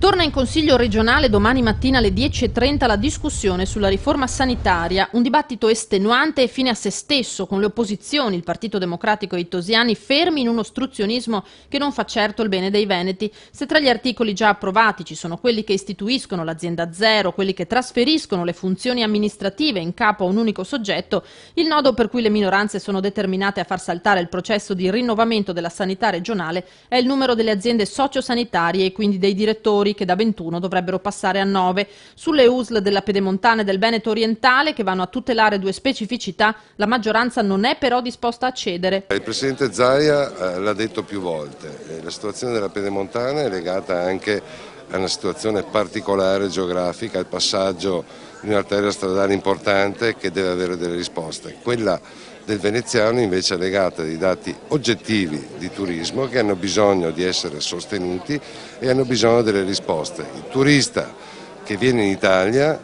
Torna in Consiglio regionale domani mattina alle 10:30 la discussione sulla riforma sanitaria, un dibattito estenuante e fine a se stesso, con le opposizioni, il Partito Democratico e i tosiani fermi in un ostruzionismo che non fa certo il bene dei veneti. Se tra gli articoli già approvati ci sono quelli che istituiscono l'azienda zero, quelli che trasferiscono le funzioni amministrative in capo a un unico soggetto, il nodo per cui le minoranze sono determinate a far saltare il processo di rinnovamento della sanità regionale è il numero delle aziende sociosanitarie e quindi dei direttori, che da 21 dovrebbero passare a 9. Sulle USL della Pedemontana e del Veneto orientale, che vanno a tutelare due specificità, la maggioranza non è però disposta a cedere. Il Presidente Zaia l'ha detto più volte, la situazione della Pedemontana è legata anche a una situazione particolare geografica, al passaggio di un'arteria stradale importante che deve avere delle risposte. Quella del veneziano invece è legata a dei dati oggettivi di turismo che hanno bisogno di essere sostenuti e hanno bisogno delle risposte. Il turista che viene in Italia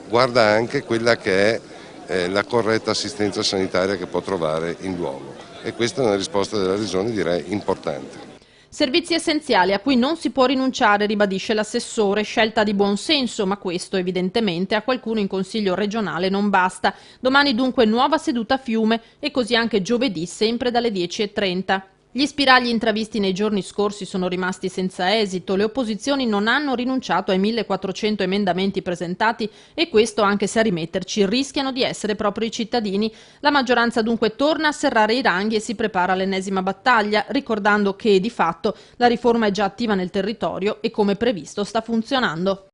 guarda anche quella che è la corretta assistenza sanitaria che può trovare in luogo, e questa è una risposta della Regione, direi, importante. Servizi essenziali a cui non si può rinunciare, ribadisce l'assessore, scelta di buon senso, ma questo evidentemente a qualcuno in Consiglio regionale non basta. Domani dunque nuova seduta a Fiume e così anche giovedì sempre dalle 10:30. Gli spiragli intravisti nei giorni scorsi sono rimasti senza esito, le opposizioni non hanno rinunciato ai 1400 emendamenti presentati e questo anche se a rimetterci rischiano di essere proprio i cittadini. La maggioranza dunque torna a serrare i ranghi e si prepara all'ennesima battaglia, ricordando che di fatto la riforma è già attiva nel territorio e come previsto sta funzionando.